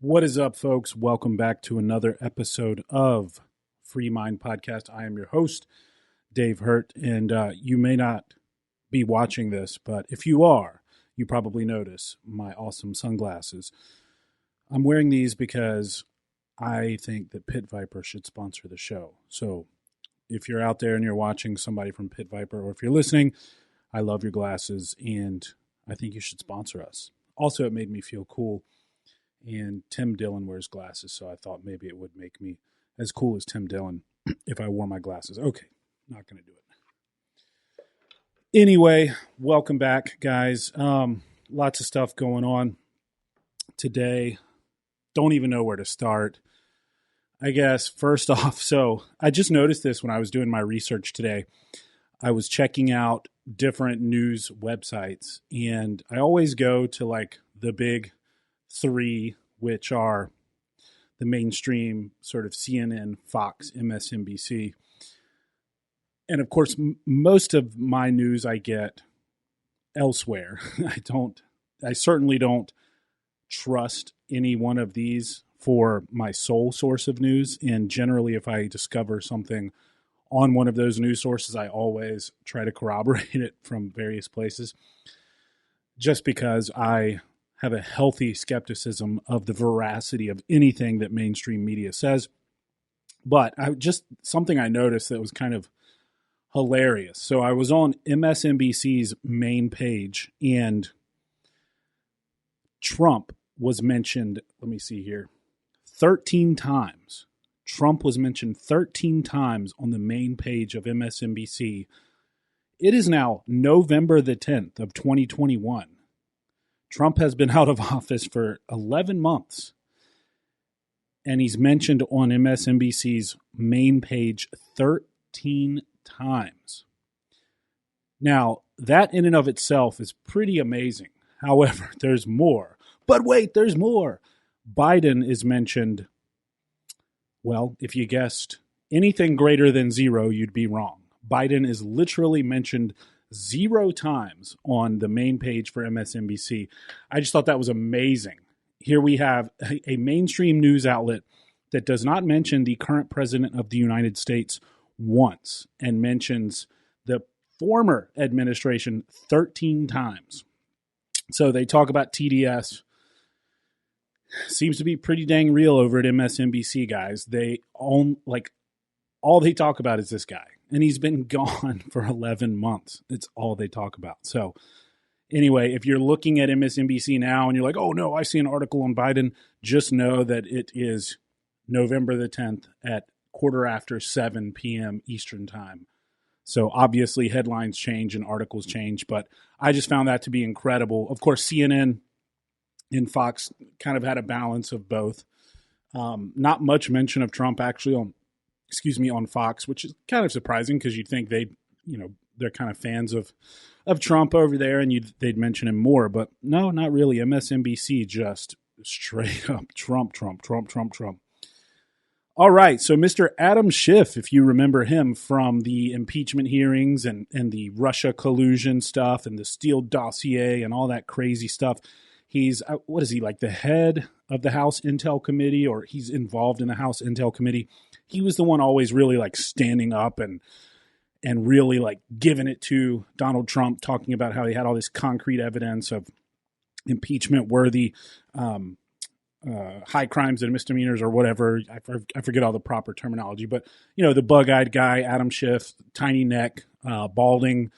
What is up, folks? Welcome back to another episode of Free Mind Podcast. I am your host, Dave Hurt, and you may not be watching this, but if you are, you probably notice my awesome sunglasses. I'm wearing these because I think that Pit Viper should sponsor the show. So if you're out there and you're watching somebody from Pit Viper, or if you're listening, I love your glasses, and I think you should sponsor us. Also, it made me feel cool. And Tim Dillon wears glasses, so I thought maybe it would make me as cool as Tim Dillon if I wore my glasses. Okay, not going to do it. Anyway, welcome back, guys. Lots of stuff going on today. Don't even know where to start. I guess, first off, so I just noticed this when I was doing my research today. I was checking out different news websites, and I always go to like the big three, which are the mainstream sort of CNN, Fox, MSNBC. And of course, most of my news I get elsewhere. I certainly don't trust any one of these for my sole source of news. And generally, if I discover something on one of those news sources, I always try to corroborate it from various places, just because I have a healthy skepticism of the veracity of anything that mainstream media says. But something I noticed that was kind of hilarious. So I was on MSNBC's main page, and Trump was mentioned, let me see here, 13 times. Trump was mentioned 13 times on the main page of MSNBC. It is now November the 10th of 2021. Trump has been out of office for 11 months, and he's mentioned on MSNBC's main page 13 times. Now, that in and of itself is pretty amazing. However, there's more. But wait, there's more. Biden is mentioned, well, if you guessed anything greater than zero, you'd be wrong. Biden is literally mentioned 0 times on the main page for MSNBC. I just thought that was amazing. Here we have a mainstream news outlet that does not mention the current president of the United States once and mentions the former administration 13 times. So they talk about TDS. Seems to be pretty dang real over at MSNBC, guys. All they talk about is this guy. And he's been gone for 11 months. It's all they talk about. So anyway, if you're looking at MSNBC now and you're like, oh no, I see an article on Biden, just know that it is November the 10th at 7:15 p.m. Eastern time. So obviously headlines change and articles change, but I just found that to be incredible. Of course, CNN and Fox kind of had a balance of both. Not much mention of Trump actually on Fox, which is kind of surprising because you'd think they're kind of fans of Trump over there and they'd mention him more, but no, not really. MSNBC just straight up Trump. All right, so Mr. Adam Schiff, if you remember him from the impeachment hearings and the Russia collusion stuff and the Steele Dossier and all that crazy stuff, he's, what is he, like the head of the House Intel Committee, or he's involved in the House Intel Committee. He was the one always really like standing up and really like giving it to Donald Trump, talking about how he had all this concrete evidence of impeachment worthy high crimes and misdemeanors or whatever. I forget all the proper terminology, but the bug-eyed guy, Adam Schiff, tiny neck, balding,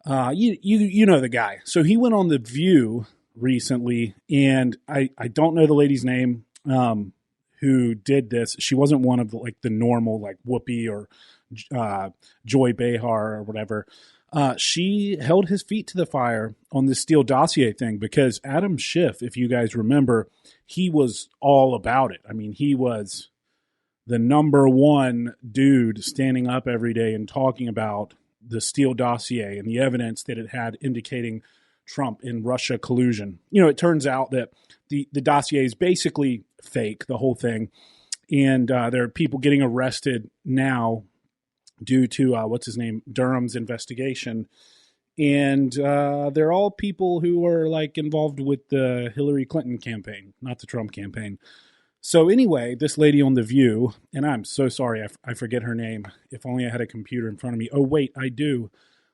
you know the guy. So he went on The View recently, and I don't know the lady's name who did this. She wasn't one of the normal like Whoopi or Joy Behar or whatever. She held his feet to the fire on the Steele Dossier thing because Adam Schiff, if you guys remember, he was all about it. I mean, he was the number one dude standing up every day and talking about the Steele Dossier and the evidence that it had indicating Trump in Russia collusion. It turns out that the dossier is basically fake, the whole thing. And there are people getting arrested now due to, Durham's investigation And they're all people who are like involved with the Hillary Clinton campaign, not the Trump campaign. So anyway, this lady on The View, and I'm so sorry, I forget her name. If only I had a computer in front of me. Oh, wait, I do.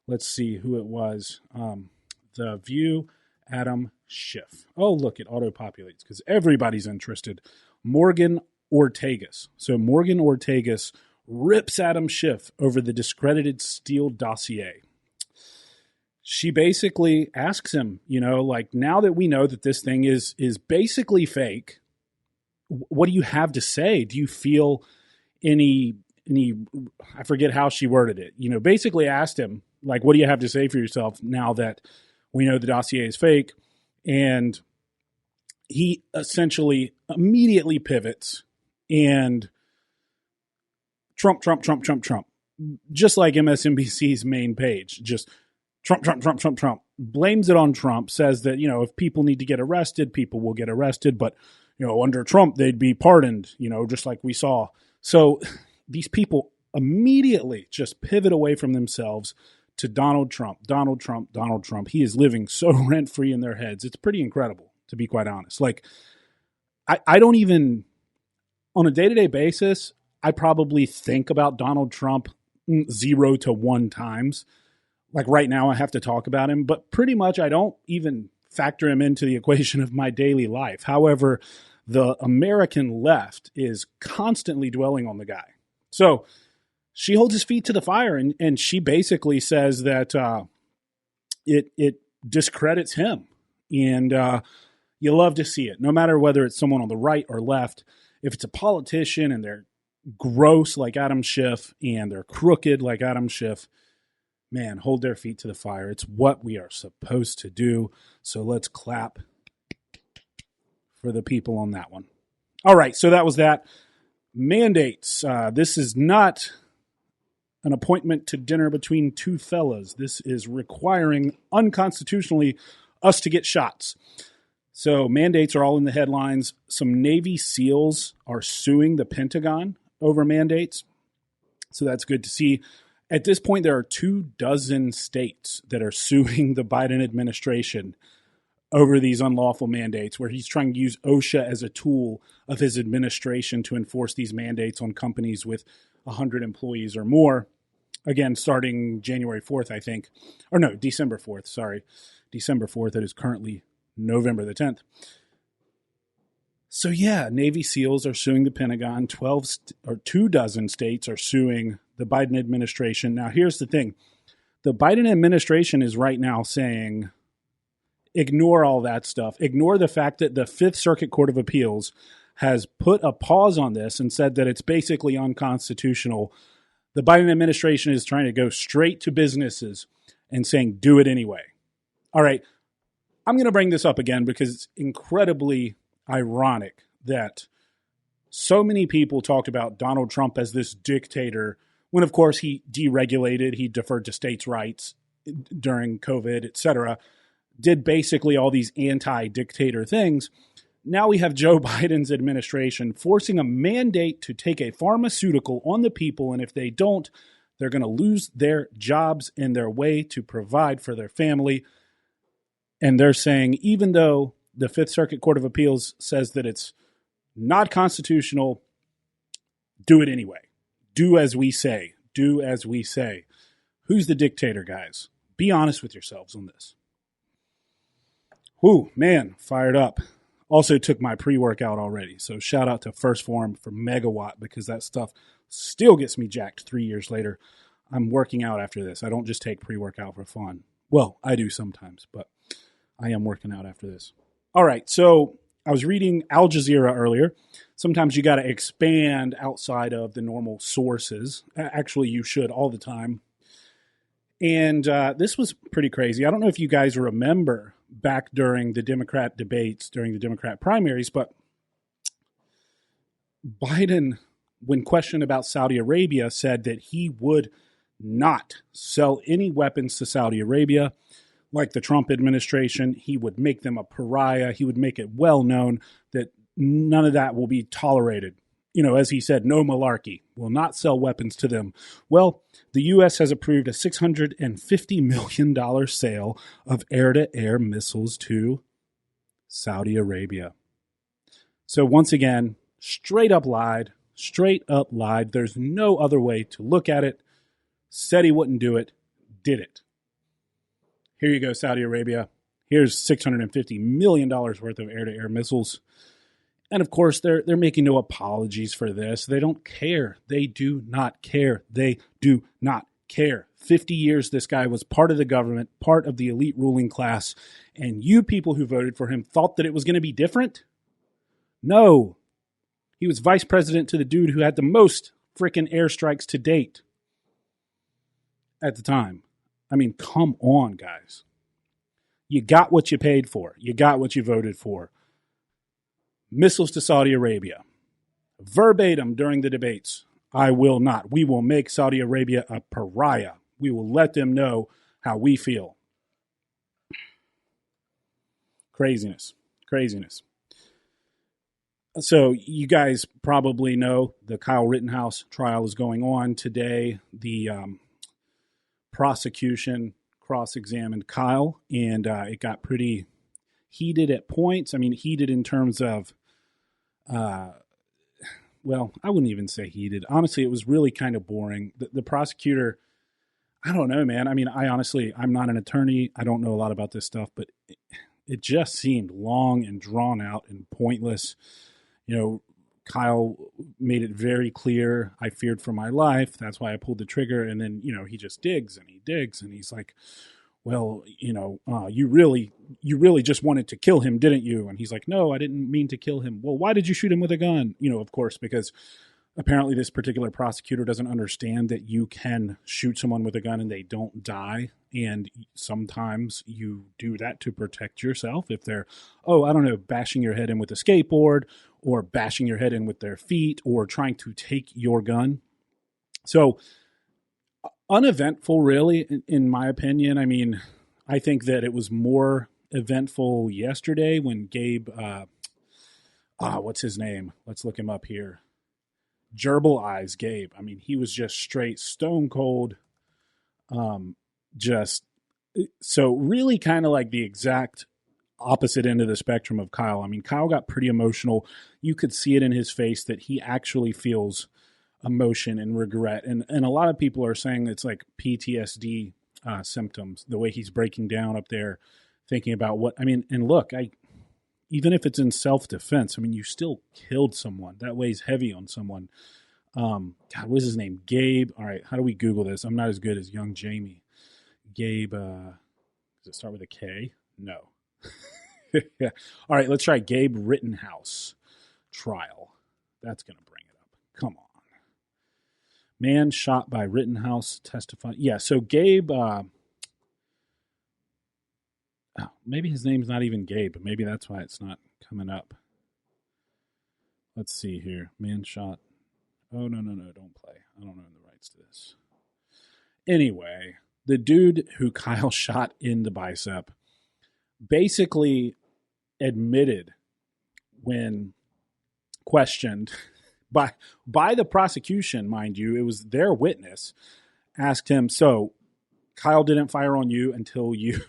Let's see who it was. The View, Adam Schiff. Oh, look, it auto-populates because everybody's interested. Morgan Ortagus. So Morgan Ortagus rips Adam Schiff over the discredited Steele Dossier. She basically asks him, like, now that we know that this thing is basically fake, what do you have to say? Do you feel any, I forget how she worded it, basically asked him, like, what do you have to say for yourself now that we know the dossier is fake? And he essentially immediately pivots and Trump, just like MSNBC's main page, just Trump, blames it on Trump, says that, if people need to get arrested, people will get arrested, but, under Trump, they'd be pardoned, just like we saw. So these people immediately just pivot away from themselves to Donald Trump. He is living so rent-free in their heads. It's pretty incredible, to be quite honest. Like, I don't even, on a day-to-day basis, I probably think about Donald Trump 0 to 1 times. Like right now I have to talk about him, but pretty much I don't even factor him into the equation of my daily life. However, the American left is constantly dwelling on the guy. So she holds his feet to the fire and she basically says that it discredits him. And you love to see it, no matter whether it's someone on the right or left. If it's a politician and they're gross like Adam Schiff and they're crooked like Adam Schiff, man, hold their feet to the fire. It's what we are supposed to do. So let's clap for the people on that one. All right, so that was that. Mandates. This is not an appointment to dinner between two fellas. This is requiring unconstitutionally us to get shots. So mandates are all in the headlines. Some Navy SEALs are suing the Pentagon over mandates. So that's good to see. At this point, there are 24 states that are suing the Biden administration over these unlawful mandates, where he's trying to use OSHA as a tool of his administration to enforce these mandates on companies with 100 employees or more. Again, starting January 4th, I think. Or no, December 4th, sorry. December 4th, it is currently November the 10th. So yeah, Navy SEALs are suing the Pentagon. 24 states are suing the Biden administration. Now, here's the thing. The Biden administration is right now saying, ignore all that stuff. Ignore the fact that the Fifth Circuit Court of Appeals has put a pause on this and said that it's basically unconstitutional. The Biden administration is trying to go straight to businesses and saying, do it anyway. All right, I'm going to bring this up again because it's incredibly ironic that so many people talked about Donald Trump as this dictator when, of course, he deregulated, he deferred to states' rights during COVID, etc., did basically all these anti-dictator things. Now we have Joe Biden's administration forcing a mandate to take a pharmaceutical on the people, and if they don't, they're going to lose their jobs and their way to provide for their family. And they're saying, even though the Fifth Circuit Court of Appeals says that it's not constitutional, do it anyway. Do as we say. Do as we say. Who's the dictator, guys? Be honest with yourselves on this. Whew, man, fired up. Also took my pre-workout already. So shout out to Phorm for Megawatt because that stuff still gets me jacked 3 years later. I'm working out after this. I don't just take pre-workout for fun. Well, I do sometimes, but I am working out after this. All right, so I was reading Al Jazeera earlier. Sometimes you got to expand outside of the normal sources. Actually, you should all the time. And this was pretty crazy. I don't know if you guys remember back during the Democrat debates, during the Democrat primaries, but Biden, when questioned about Saudi Arabia, said that he would not sell any weapons to Saudi Arabia. Like the Trump administration, he would make them a pariah. He would make it well known that none of that will be tolerated. as he said, no malarkey, will not sell weapons to them. Well, the U.S. has approved a $650 million sale of air-to-air missiles to Saudi Arabia. So once again, straight up lied. There's no other way to look at it. Said he wouldn't do it, did it. Here you go, Saudi Arabia. Here's $650 million worth of air-to-air missiles. And of course, they're making no apologies for this. They don't care. They do not care. They do not care. 50 years, this guy was part of the government, part of the elite ruling class, and you people who voted for him thought that it was going to be different? No. He was vice president to the dude who had the most freaking airstrikes to date at the time. I mean, come on, guys. You got what you paid for. You got what you voted for. Missiles to Saudi Arabia. Verbatim during the debates. I will not. We will make Saudi Arabia a pariah. We will let them know how we feel. Craziness. So you guys probably know the Kyle Rittenhouse trial is going on today. The prosecution cross-examined Kyle, and it got pretty heated at points. I mean, heated in terms of, well, I wouldn't even say heated. Honestly, it was really kind of boring. The prosecutor, I don't know, man. I mean, I'm not an attorney. I don't know a lot about this stuff, but it just seemed long and drawn out and pointless. Kyle made it very clear, I feared for my life. That's why I pulled the trigger. And then, he just digs and he's like, well, you really just wanted to kill him, didn't you? And he's like, no, I didn't mean to kill him. Well, why did you shoot him with a gun? Of course, because apparently this particular prosecutor doesn't understand that you can shoot someone with a gun and they don't die. And sometimes you do that to protect yourself. If they're, bashing your head in with a skateboard or bashing your head in with their feet or trying to take your gun. So uneventful, really, in my opinion. I mean, I think that it was more eventful yesterday when Gabe, what's his name? Let's look him up here. Gerbil Eyes Gabe. I mean, he was just straight stone cold. So really kind of like the exact opposite end of the spectrum of Kyle. I mean, Kyle got pretty emotional. You could see it in his face that he actually feels emotion and regret. And a lot of people are saying it's like PTSD symptoms, the way he's breaking down up there, thinking about and look, even if it's in self-defense, I mean, you still killed someone. That weighs heavy on someone. God, what is his name? Gabe. All right, how do we Google this? I'm not as good as young Jamie. Gabe, does it start with a K? No. Yeah. All right, let's try Gabe Rittenhouse trial. That's going to bring it up. Come on. Man shot by Rittenhouse testified. Yeah, so Gabe, maybe his name's not even Gabe, but maybe that's why it's not coming up. Let's see here. Man shot. Oh, no, don't play. I don't know the rights to this. Anyway, the dude who Kyle shot in the bicep basically admitted when questioned by the prosecution, mind you, it was their witness, asked him, so Kyle didn't fire on you until you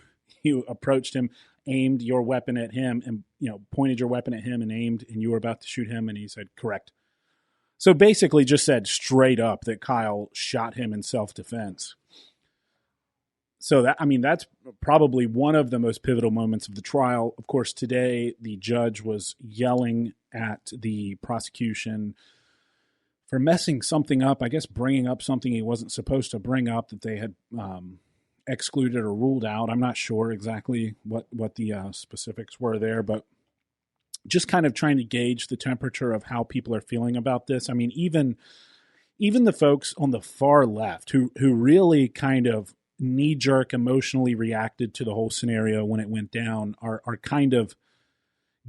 approached him, aimed your weapon at him, and pointed your weapon at him and aimed, and you were about to shoot him, and he said, correct. So basically just said straight up that Kyle shot him in self-defense. So that's probably one of the most pivotal moments of the trial. Of course, today the judge was yelling at the prosecution for messing something up, I guess bringing up something he wasn't supposed to bring up that they had excluded or ruled out. I'm not sure exactly what the specifics were there, but just kind of trying to gauge the temperature of how people are feeling about this. I mean, even the folks on the far left who really kind of knee-jerk emotionally reacted to the whole scenario when it went down are kind of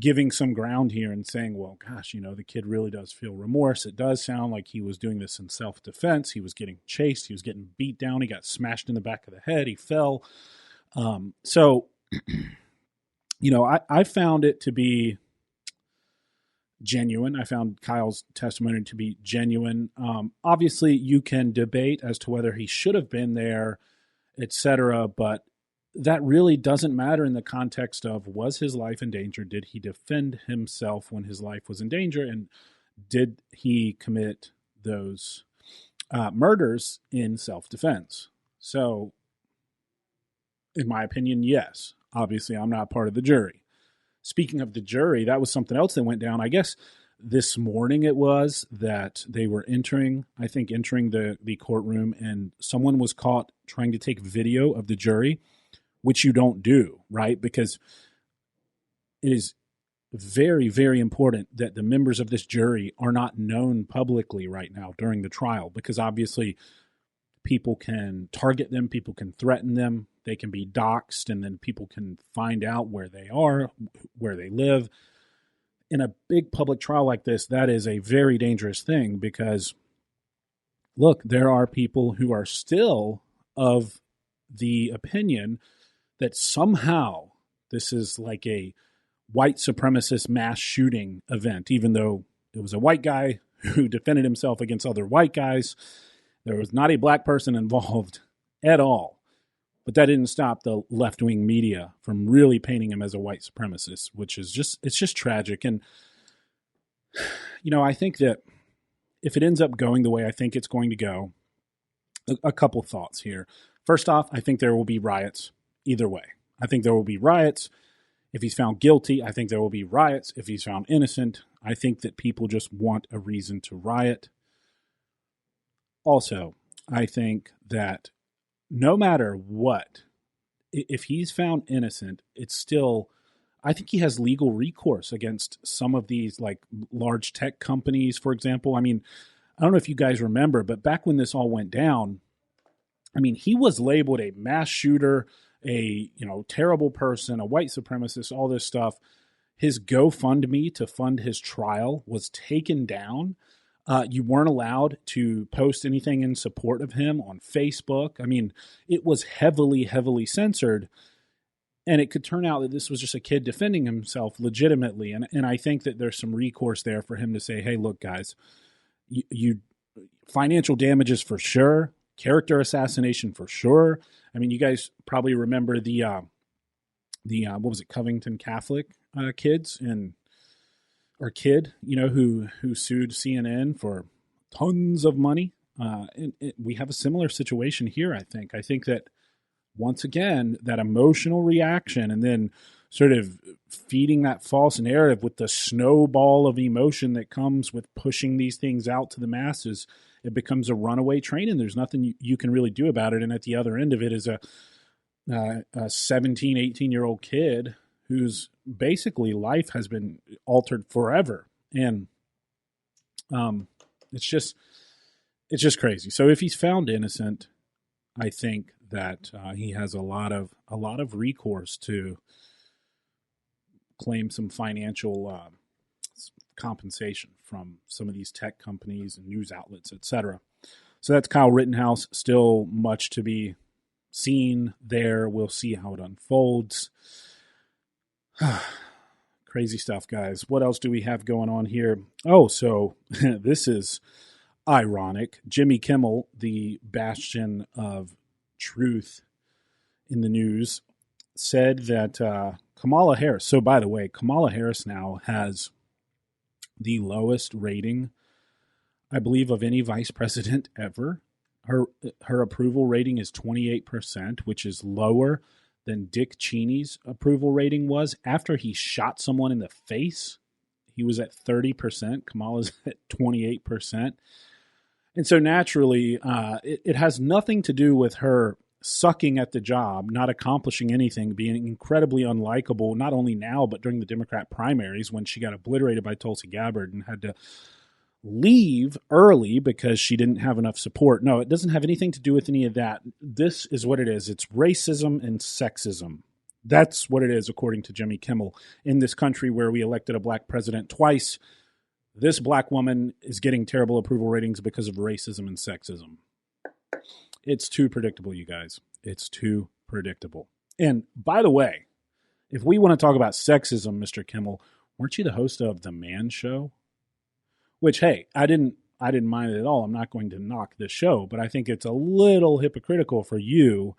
giving some ground here and saying, well, gosh, the kid really does feel remorse. It does sound like he was doing this in self-defense. He was getting chased. He was getting beat down. He got smashed in the back of the head. He fell. I found it to be genuine. I found Kyle's testimony to be genuine. Obviously, you can debate as to whether he should have been there, etc., but that really doesn't matter in the context of, was his life in danger? Did he defend himself when his life was in danger? And did he commit those murders in self-defense? So, in my opinion, yes. Obviously, I'm not part of the jury. Speaking of the jury, that was something else that went down. I guess this morning it was that they were entering the courtroom, and someone was caught trying to take video of the jury, which you don't do, right? Because it is very, very important that the members of this jury are not known publicly right now during the trial, because obviously people can target them, people can threaten them, they can be doxxed, and then people can find out where they are, where they live. In a big public trial like this, that is a very dangerous thing because, look, there are people who are still of the opinion that somehow this is like a white supremacist mass shooting event, even though it was a white guy who defended himself against other white guys. There was not a black person involved at all. But that didn't stop the left-wing media from really painting him as a white supremacist, which is it's just tragic. And, I think that if it ends up going the way I think it's going to go, a couple thoughts here. First off, I think there will be riots either way. I think there will be riots if he's found guilty. I think there will be riots if he's found innocent. I think that people just want a reason to riot. Also, I think that no matter what, if he's found innocent, it's still, I think he has legal recourse against some of these like large tech companies, for example. I mean, I don't know if you guys remember, but back when this all went down, I mean, he was labeled a mass shooter, a terrible person, a white supremacist, all this stuff. His GoFundMe to fund his trial was taken down. You weren't allowed to post anything in support of him on Facebook. I mean, it was heavily, heavily censored. And it could turn out that this was just a kid defending himself legitimately. And I think that there's some recourse there for him to say, hey, look, guys, you financial damages for sure. Character assassination for sure. I mean, you guys probably remember the what was it, Covington Catholic kids or kid, who sued CNN for tons of money. We have a similar situation here, I think. I think that once again, that emotional reaction and then sort of feeding that false narrative with the snowball of emotion that comes with pushing these things out to the masses, it becomes a runaway train and there's nothing you can really do about it. And at the other end of it is a 17, 18-year-old kid whose basically life has been altered forever. And it's just crazy. So if he's found innocent, I think that he has a lot of recourse to claim some financial compensation from some of these tech companies and news outlets, etc. So that's Kyle Rittenhouse. Still much to be seen there. We'll see how it unfolds. Crazy stuff, guys. What else do we have going on here? Oh, so this is ironic. Jimmy Kimmel, the bastion of truth in the news, said that Kamala Harris, so by the way, Kamala Harris now has the lowest rating, I believe, of any vice president ever. Her approval rating is 28%, which is lower than Dick Cheney's approval rating was. After he shot someone in the face, he was at 30%. Kamala's at 28%. And so naturally, it has nothing to do with her sucking at the job, not accomplishing anything, being incredibly unlikable, not only now, but during the Democrat primaries when she got obliterated by Tulsi Gabbard and had to leave early because she didn't have enough support. No, it doesn't have anything to do with any of that. This is what it is. It's racism and sexism. That's what it is, according to Jimmy Kimmel. In this country where we elected a black president twice, this black woman is getting terrible approval ratings because of racism and sexism. It's too predictable, you guys. It's too predictable. And by the way, if we want to talk about sexism, Mr. Kimmel, weren't you the host of The Man Show? Which, hey, I didn't mind it at all. I'm not going to knock the show, but I think it's a little hypocritical for you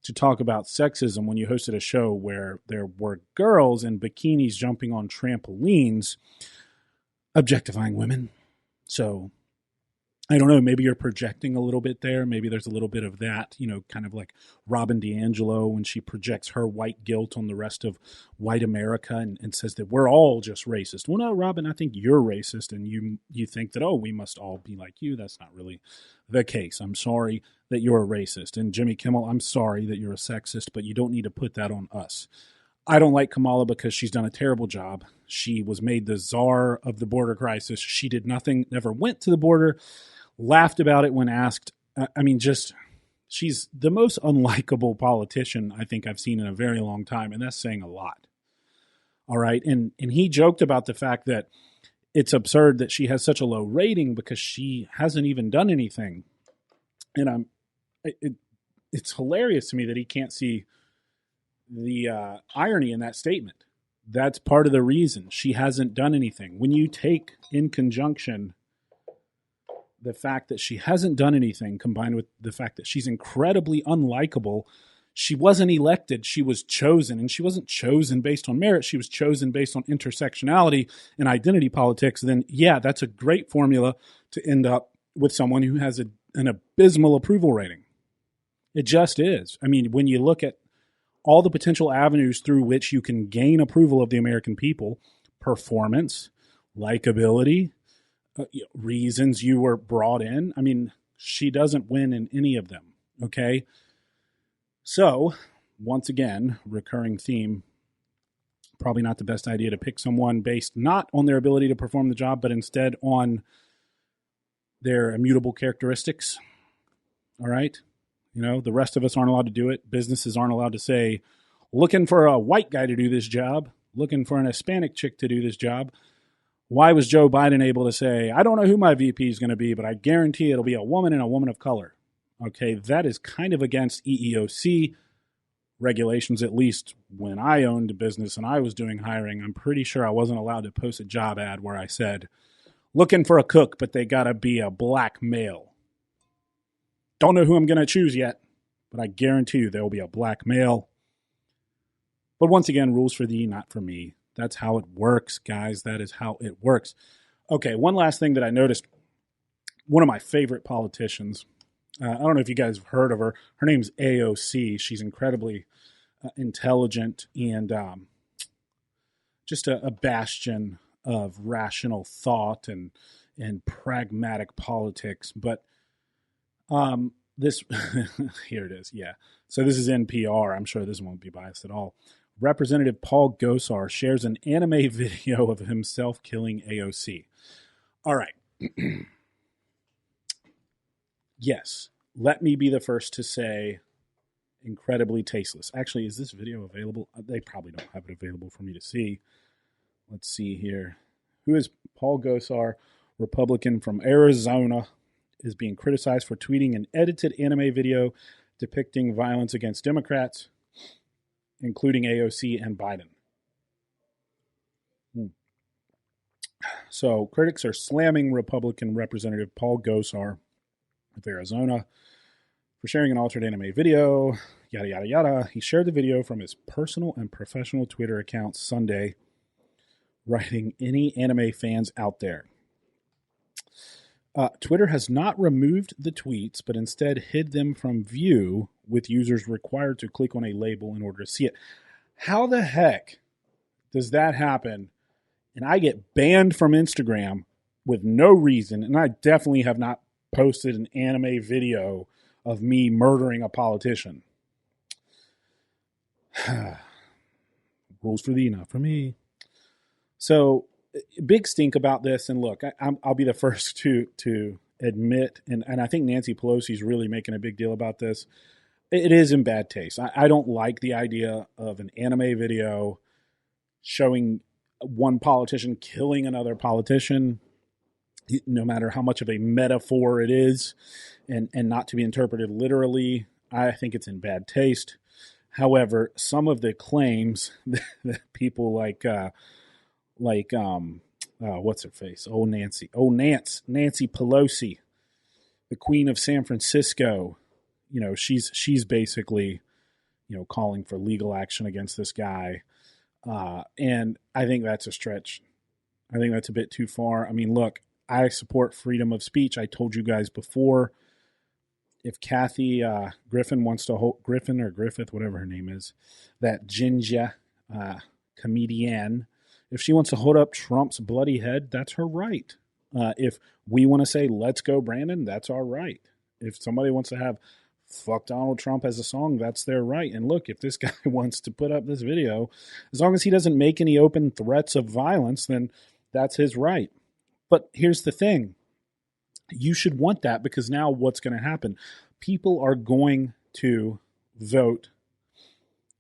to talk about sexism when you hosted a show where there were girls in bikinis jumping on trampolines, objectifying women. So I don't know, maybe you're projecting a little bit there. Maybe there's a little bit of that, kind of like Robin DiAngelo when she projects her white guilt on the rest of white America and says that we're all just racist. Well, no, Robin, I think you're racist, and you think that, we must all be like you. That's not really the case. I'm sorry that you're a racist. And Jimmy Kimmel, I'm sorry that you're a sexist, but you don't need to put that on us. I don't like Kamala because she's done a terrible job. She was made the czar of the border crisis. She did nothing, never went to the border, laughed about it when asked. She's the most unlikable politician I think I've seen in a very long time, and that's saying a lot. All right, and he joked about the fact that it's absurd that she has such a low rating because she hasn't even done anything. And it's hilarious to me that he can't see the irony in that statement. That's part of the reason she hasn't done anything. When you take in conjunction the fact that she hasn't done anything combined with the fact that she's incredibly unlikable, she wasn't elected, she was chosen. And she wasn't chosen based on merit, she was chosen based on intersectionality and identity politics. Then, yeah, that's a great formula to end up with someone who has an abysmal approval rating. It just is. I mean, when you look at all the potential avenues through which you can gain approval of the American people, performance, likability, reasons you were brought in. I mean, she doesn't win in any of them. Okay. So once again, recurring theme, probably not the best idea to pick someone based not on their ability to perform the job, but instead on their immutable characteristics. All right. The rest of us aren't allowed to do it. Businesses aren't allowed to say, looking for a white guy to do this job, looking for an Hispanic chick to do this job. Why was Joe Biden able to say, I don't know who my VP is going to be, but I guarantee it'll be a woman and a woman of color? Okay, that is kind of against EEOC regulations, at least when I owned a business and I was doing hiring. I'm pretty sure I wasn't allowed to post a job ad where I said, looking for a cook, but they got to be a black male. Don't know who I'm going to choose yet, but I guarantee you there will be a black male. But once again, rules for thee, not for me. That's how it works, guys. That is how it works. Okay, one last thing that I noticed. One of my favorite politicians, I don't know if you guys have heard of her. Her name's AOC. She's incredibly intelligent and just a bastion of rational thought and pragmatic politics. But this, here it is. Yeah. So this is NPR. I'm sure this won't be biased at all. Representative Paul Gosar shares an anime video of himself killing AOC. All right. Yes. Let me be the first to say incredibly tasteless. Actually, is this video available? They probably don't have it available for me to see. Let's see here. Who is Paul Gosar, Republican from Arizona, is being criticized for tweeting an edited anime video depicting violence against Democrats, including AOC and Biden. So critics are slamming Republican Representative Paul Gosar of Arizona for sharing an altered anime video, yada, yada, yada. He shared the video from his personal and professional Twitter accounts Sunday, writing, any anime fans out there. Twitter has not removed the tweets, but instead hid them from view, with users required to click on a label in order to see it. How the heck does that happen? And I get banned from Instagram with no reason, and I definitely have not posted an anime video of me murdering a politician. Rules for thee, not for me. So, big stink about this, and look, I'll be the first to admit, and I think Nancy Pelosi is really making a big deal about this. It is in bad taste. I don't like the idea of an anime video showing one politician killing another politician, no matter how much of a metaphor it is, and not to be interpreted literally. I think it's in bad taste. However, some of the claims that people like what's her face? Nancy Pelosi, the Queen of San Francisco. She's basically, calling for legal action against this guy. And I think that's a stretch. I think that's a bit too far. I mean, look, I support freedom of speech. I told you guys before, if Kathy Griffin wants to hold, Griffin or Griffith, whatever her name is, that ginger comedian, if she wants to hold up Trump's bloody head, that's her right. If we want to say, let's go, Brandon, that's our right. If somebody wants to have fuck Donald Trump as a song, that's their right. And look, if this guy wants to put up this video, as long as he doesn't make any open threats of violence, then that's his right. But here's the thing. You should want that, because now what's going to happen? People are going to vote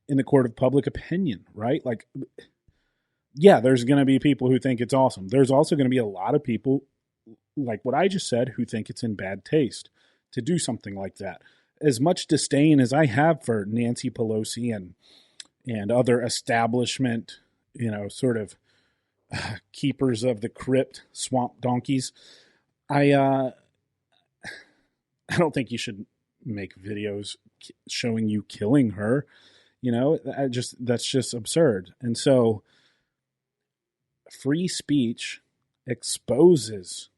in the court of public opinion, right? Like, yeah, there's going to be people who think it's awesome. There's also going to be a lot of people, like what I just said, who think it's in bad taste to do something like that. As much disdain as I have for Nancy Pelosi and other establishment, sort of keepers of the crypt, swamp donkeys, I don't think you should make videos showing you killing her. That's just absurd. And so free speech exposes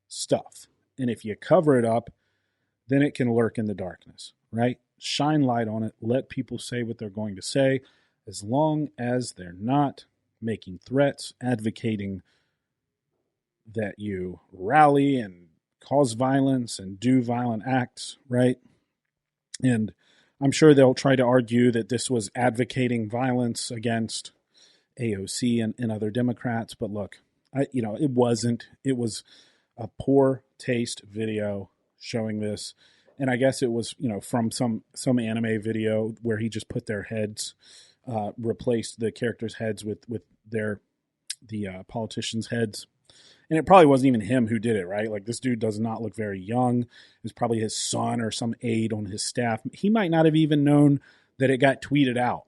stuff. And if you cover it up, then it can lurk in the darkness, right? Shine light on it. Let people say what they're going to say, as long as they're not making threats, advocating that you rally and cause violence and do violent acts, right? And I'm sure they'll try to argue that this was advocating violence against AOC and other Democrats. But look, it wasn't. It was a poor taste video showing this. And I guess it was, from some anime video where he just put their heads, replaced the characters' heads with the politicians' heads. And it probably wasn't even him who did it, right? Like, this dude does not look very young. It was probably his son or some aide on his staff. He might not have even known that it got tweeted out.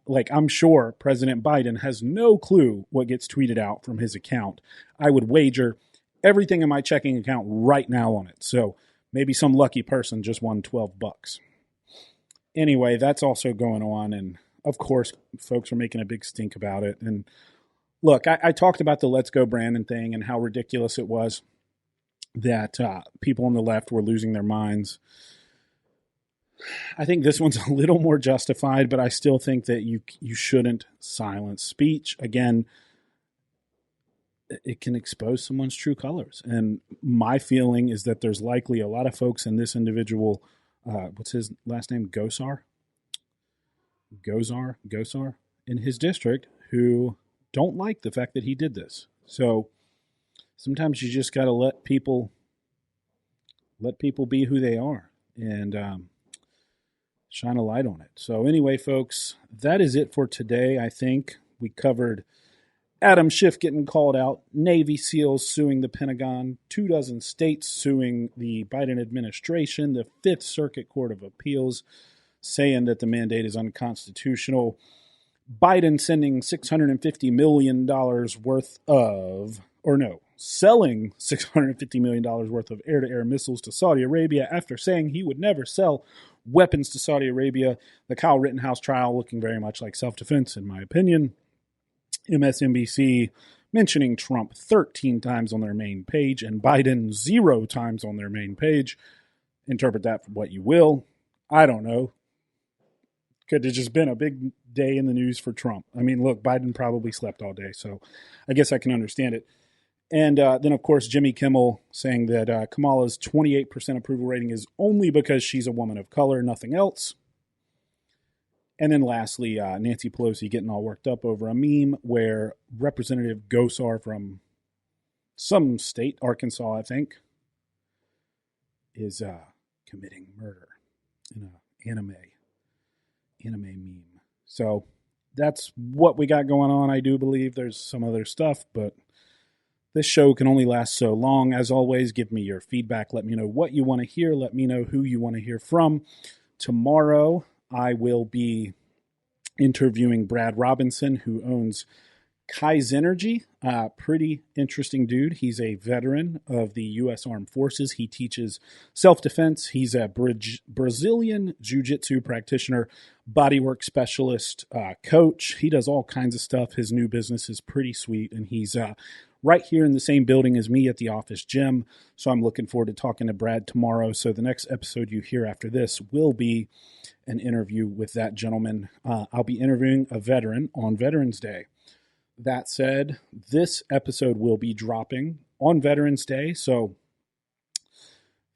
Like, I'm sure President Biden has no clue what gets tweeted out from his account. I would wager everything in my checking account right now on it. So maybe some lucky person just won $12. Anyway, that's also going on. And of course, folks are making a big stink about it. And look, I talked about the Let's Go Brandon thing and how ridiculous it was that people on the left were losing their minds. I think this one's a little more justified, but I still think that you shouldn't silence speech. Again, it can expose someone's true colors. And my feeling is that there's likely a lot of folks in this individual, what's his last name? Gosar, in his district, who don't like the fact that he did this. So sometimes you just got to let people be who they are and shine a light on it. So anyway, folks, that is it for today. I think we covered Adam Schiff getting called out, Navy SEALs suing the Pentagon, 24 states suing the Biden administration, the Fifth Circuit Court of Appeals saying that the mandate is unconstitutional, Biden sending $650 million worth of, selling $650 million worth of air-to-air missiles to Saudi Arabia after saying he would never sell weapons to Saudi Arabia. The Kyle Rittenhouse trial looking very much like self-defense, in my opinion. MSNBC mentioning Trump 13 times on their main page and Biden 0 times on their main page. Interpret that for what you will. I don't know. Could have just been a big day in the news for Trump. I mean, look, Biden probably slept all day, so I guess I can understand it. And then, of course, Jimmy Kimmel saying that Kamala's 28% approval rating is only because she's a woman of color, nothing else. And then lastly, Nancy Pelosi getting all worked up over a meme where Representative Gosar from some state, Arkansas, I think, is committing murder in an anime meme. So that's what we got going on. I do believe there's some other stuff, but this show can only last so long. As always, give me your feedback. Let me know what you want to hear. Let me know who you want to hear from. Tomorrow, I will be interviewing Brad Robinson, who owns Kaizenergy, pretty interesting dude. He's a veteran of the U.S. Armed Forces. He teaches self-defense. He's a Brazilian jiu-jitsu practitioner, bodywork specialist, coach. He does all kinds of stuff. His new business is pretty sweet, and he's right here in the same building as me at the office gym. So I'm looking forward to talking to Brad tomorrow. So the next episode you hear after this will be an interview with that gentleman. I'll be interviewing a veteran on Veterans Day. That said, this episode will be dropping on Veterans Day, so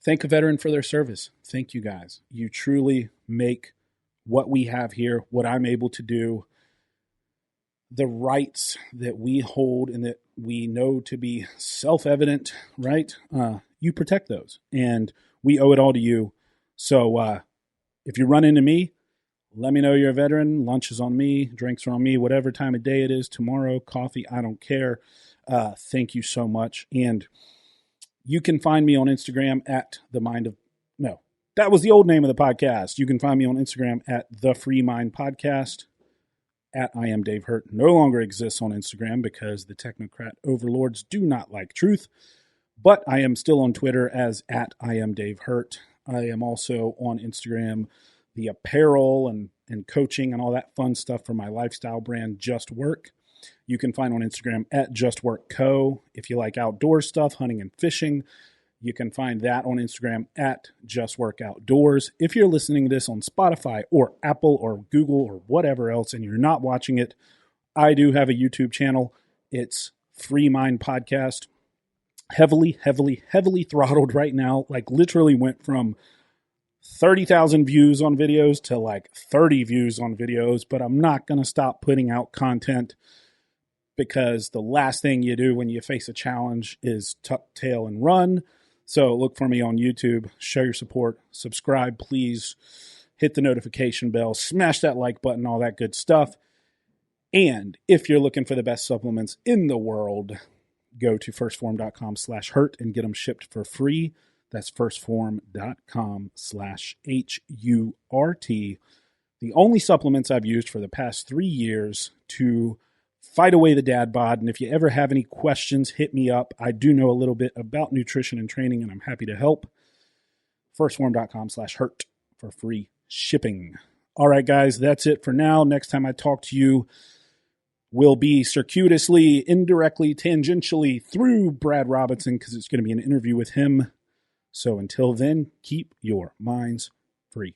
thank a veteran for their service. Thank you guys. You truly make what we have here, what I'm able to do, the rights that we hold and that we know to be self-evident, right? You protect those, and we owe it all to you. So if you run into me, let me know you're a veteran. Lunch is on me. Drinks are on me. Whatever time of day it is, tomorrow, coffee, I don't care. Thank you so much. And you can find me on Instagram at that was the old name of the podcast. You can find me on Instagram at The Free Mind Podcast. At I Am Dave Hurt no longer exists on Instagram because the technocrat overlords do not like truth. But I am still on Twitter as at I Am Dave Hurt. I am also on Instagram, the apparel and coaching and all that fun stuff for my lifestyle brand, Just Work. You can find on Instagram at Just Work Co. If you like outdoor stuff, hunting and fishing, you can find that on Instagram at Just Work Outdoors. If you're listening to this on Spotify or Apple or Google or whatever else and you're not watching it, I do have a YouTube channel. It's Free Mind Podcast. Heavily throttled right now. Like literally went from 30,000 views on videos to like 30 views on videos, but I'm not going to stop putting out content because the last thing you do when you face a challenge is tuck tail and run. So look for me on YouTube, show your support, subscribe, please, hit the notification bell, smash that like button, all that good stuff. And if you're looking for the best supplements in the world, go to firstphorm.com/hurt and get them shipped for free. That's firstphorm.com/HURT. The only supplements I've used for the past 3 years to fight away the dad bod. And if you ever have any questions, hit me up. I do know a little bit about nutrition and training, and I'm happy to help. Firstphorm.com/hurt for free shipping. All right, guys, that's it for now. Next time I talk to you will be circuitously, indirectly, tangentially through Brad Robinson because it's going to be an interview with him. So until then, keep your minds free.